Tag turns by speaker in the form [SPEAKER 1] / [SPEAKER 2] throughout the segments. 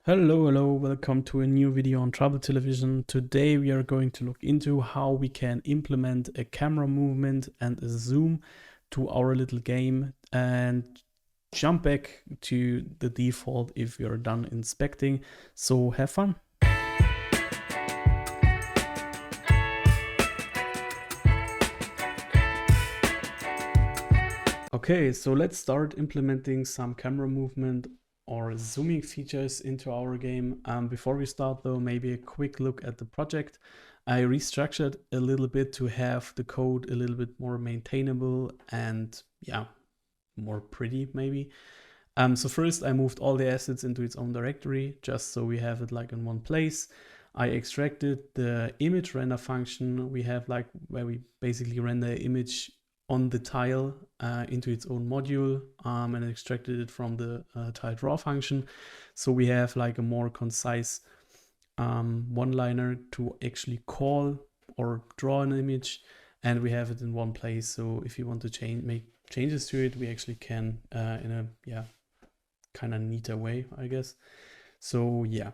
[SPEAKER 1] Hello, welcome to a new video on Trouble Television. Today we are going to look into how we can implement a camera movement and a zoom to our little game and jump back to the default if we are done inspecting. So have fun. Okay, so let's start implementing some camera movement or zooming features into our game. Before we start though, maybe a quick look at the project. I restructured a little bit to have the code a little bit more maintainable and more pretty maybe. So first I moved all the assets into its own directory, just so we have it like in one place. I extracted the image render function we have, like where we basically render an image on the tile into its own module, and extracted it from the tile draw function. So we have like a more concise one-liner to actually call or draw an image, and we have it in one place. So if you want to make changes to it, we actually can in a kind of neater way, I guess. So yeah.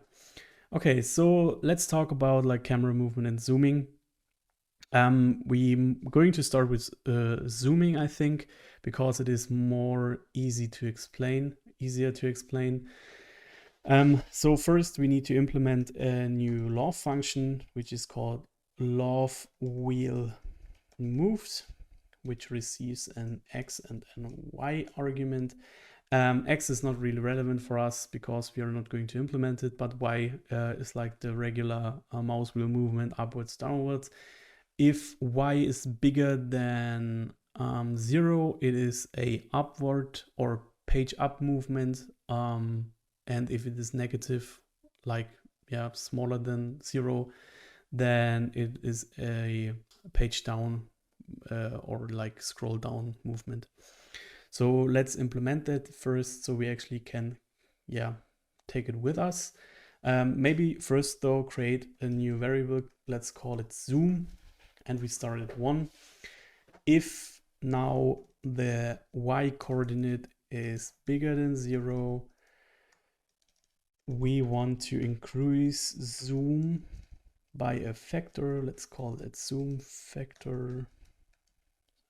[SPEAKER 1] Okay, so let's talk about like camera movement and zooming. We're going to start with zooming, I think, because it is easier to explain. So first we need to implement a new love function, which is called love wheel moves, which receives an X and an Y argument. X is not really relevant for us because we are not going to implement it, but Y is like the regular mouse wheel movement upwards, downwards. If Y is bigger than 0, it is a upward or page up movement. And if it is negative, like smaller than 0, then it is a page down or like scroll down movement. So let's implement that first so we actually can take it with us. Maybe first though, create a new variable. Let's call it zoom, and we start at 1. If now the Y coordinate is bigger than 0, we want to increase zoom by a factor. Let's call it zoom factor,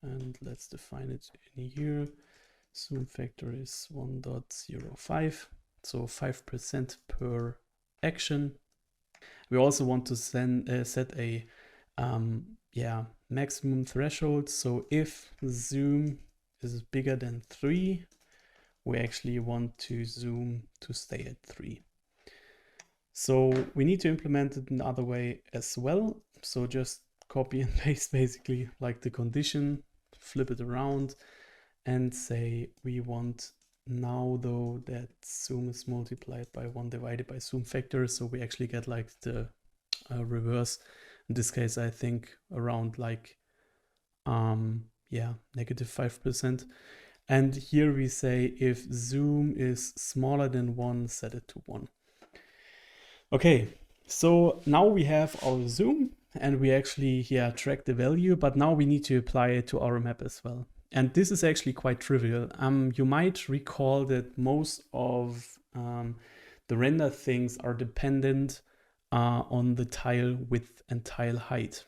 [SPEAKER 1] and let's define it in here. Zoom factor is 1.05, so 5% per action. We also want to set a maximum threshold. So if zoom is bigger than 3, we actually want to zoom to stay at 3. So we need to implement it another way as well. So just copy and paste basically like the condition, flip it around and say we want now though that zoom is multiplied by 1 divided by zoom factor. So we actually get like the reverse. In this case, I think around like negative 5%. And here we say if zoom is smaller than 1, set it to 1. Okay, so now we have our zoom and we actually track the value, but now we need to apply it to our map as well. And this is actually quite trivial. You might recall that most of the render things are dependent on the tile width and tile height.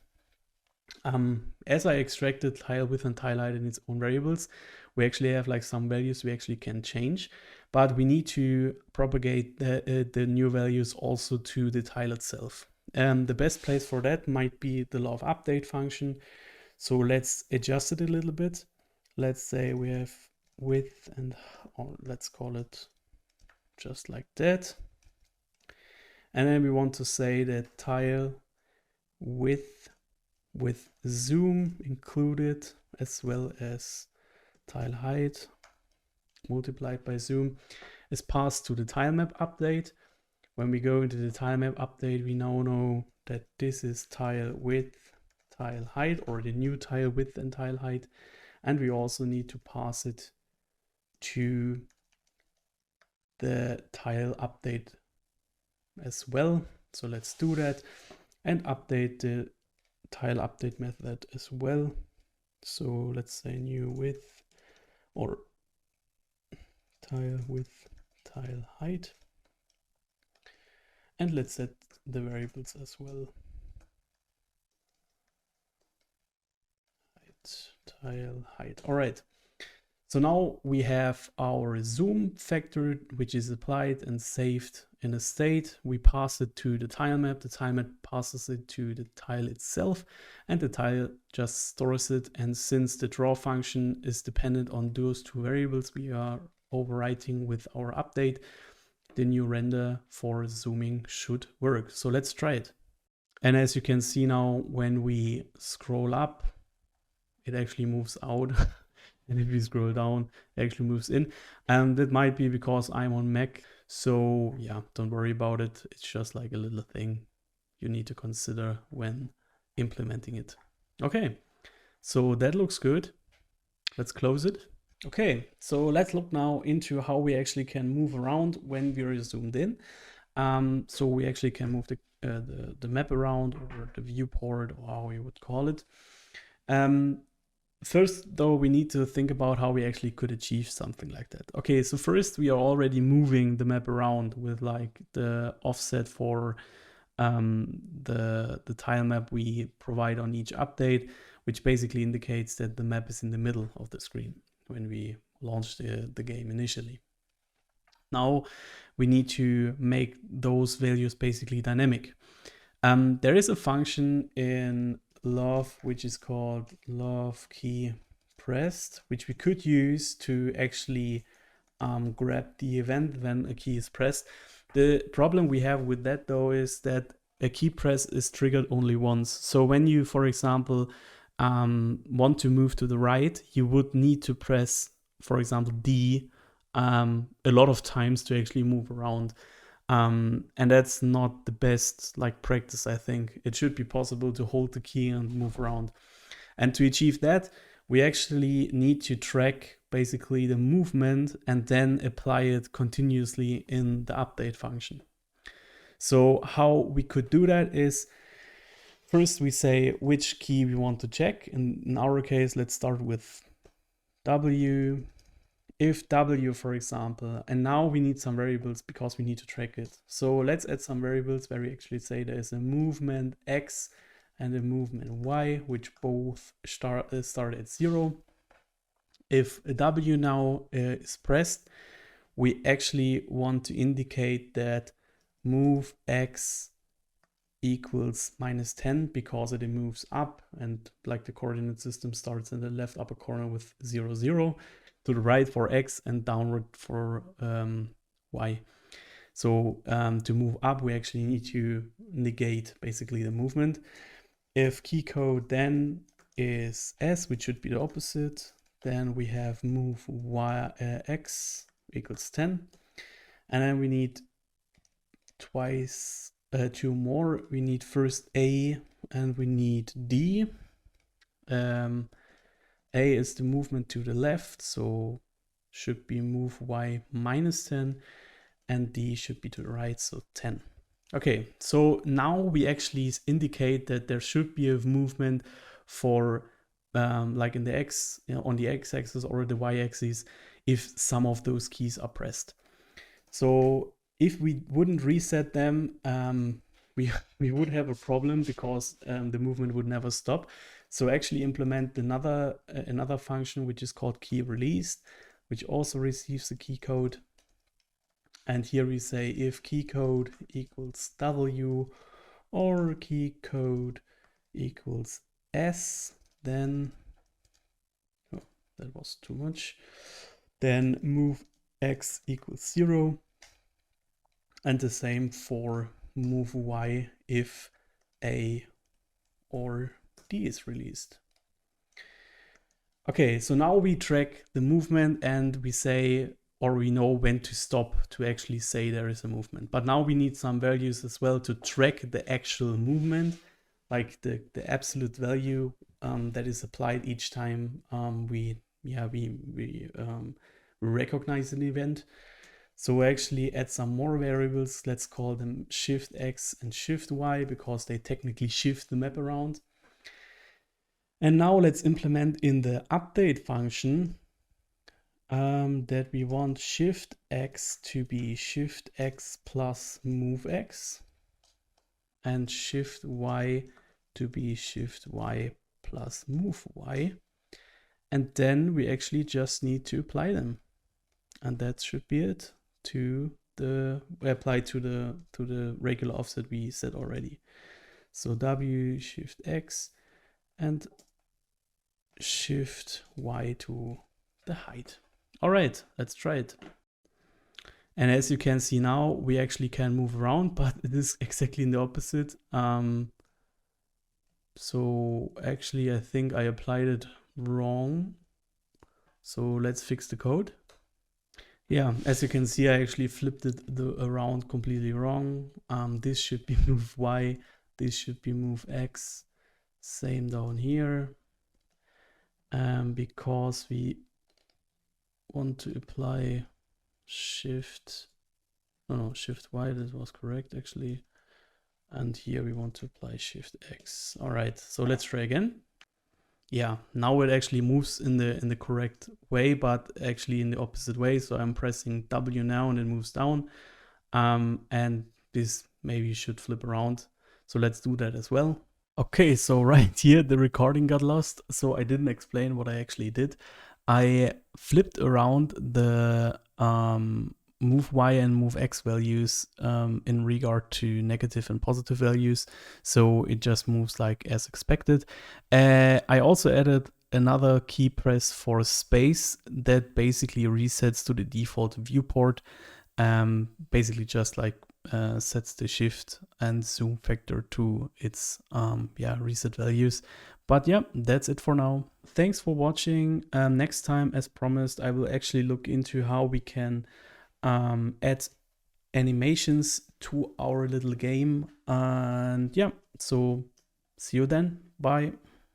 [SPEAKER 1] As I extracted tile width and tile height in its own variables, we actually have like some values we actually can change, but we need to propagate the new values also to the tile itself. The best place for that might be the love update function. So let's adjust it a little bit. Let's say we have width and, or let's call it just like that. And then we want to say that tile width with zoom included as well as tile height multiplied by zoom is passed to the tilemap update. When we go into the tilemap update, we now know that this is tile width, tile height, or the new tile width and tile height. And we also need to pass it to the tile update as well. So let's do that and update the tile update method as well. So let's say new width or tile width, tile height. And let's set the variables as well. Tile height. All right. So now we have our zoom factor, which is applied and saved in a state. We pass it to the tilemap. The tilemap passes it to the tile itself, and the tile just stores it. And since the draw function is dependent on those two variables we are overwriting with our update, the new render for zooming should work. So let's try it. And as you can see now, when we scroll up, it actually moves out. And if we scroll down, it actually moves in. And that might be because I'm on Mac. So yeah, don't worry about it. It's just like a little thing you need to consider when implementing it. Okay, so that looks good. Let's close it. Okay, so let's look now into how we actually can move around when we're zoomed in. So we actually can move the map around, or the viewport, or how you would call it. First, though, we need to think about how we actually could achieve something like that. Okay, so first we are already moving the map around with like the offset for the tile map we provide on each update, which basically indicates that the map is in the middle of the screen when we launch the game initially. Now we need to make those values basically dynamic. There is a function in Love, which is called love key pressed, which we could use to actually grab the event when a key is pressed. The problem we have with that, though, is that a key press is triggered only once. So when you, for example, want to move to the right, you would need to press, for example, D a lot of times to actually move around. And that's not the best like practice, I think. It should be possible to hold the key and move around. And to achieve that, we actually need to track basically the movement and then apply it continuously in the update function. So how we could do that is, first we say which key we want to check. In our case, let's start with W. If W, for example, and now we need some variables because we need to track it. So let's add some variables where we actually say there's a movement X and a movement Y, which both start at 0. If a W now is pressed, we actually want to indicate that move X equals -10 because it moves up, and like the coordinate system starts in the left upper corner with 0, 0. To the right for X and downward for Y. So to move up, we actually need to negate basically the movement. If key code then is S, which should be the opposite, then we have move Y, X equals 10. And then we need two more. We need first A and we need D. A is the movement to the left, so should be move Y -10, and D should be to the right, so 10. Okay, so now we actually indicate that there should be a movement for like in the X, on the X-axis or the Y-axis, if some of those keys are pressed. So if we wouldn't reset them, we would have a problem because the movement would never stop. So actually implement another function which is called key released, which also receives the key code. And here we say if key code equals W or key code equals S, then that was too much. Then move X equals 0, and the same for move Y if A or D is released. Okay, so now we track the movement and we say, or we know when to stop to actually say there is a movement. But now we need some values as well to track the actual movement, like the absolute value that is applied each time we recognize an event. So we actually add some more variables. Let's call them shift X and shift Y because they technically shift the map around. And now let's implement in the update function that we want shift X to be shift X plus move X. and shift Y to be shift Y plus move Y. And then we actually just need to apply them. And that should be it to the apply to the regular offset we set already. So W shift X and shift Y to the height. All right, let's try it. And as you can see now, we actually can move around, but it is exactly in the opposite. So actually, I think I applied it wrong. So let's fix the code. Yeah, as you can see, I actually flipped it around completely wrong. This should be move Y, this should be move X. Same down here. Because we want to apply shift Y, that was correct actually. And here we want to apply shift X. All right, so let's try again. Yeah, now it actually moves in the correct way, but actually in the opposite way. So I'm pressing W now and it moves down. And this maybe should flip around. So let's do that as well. Okay, so right here the recording got lost. So I didn't explain what I actually did. I flipped around the move Y and move X values in regard to negative and positive values. So it just moves like as expected. I also added another key press for space that basically resets to the default viewport. Basically just like sets the shift and zoom factor to its reset values. But yeah, that's it for now. Thanks for watching. Next time, as promised, I will actually look into how we can add animations to our little game. And yeah, so see you then. Bye.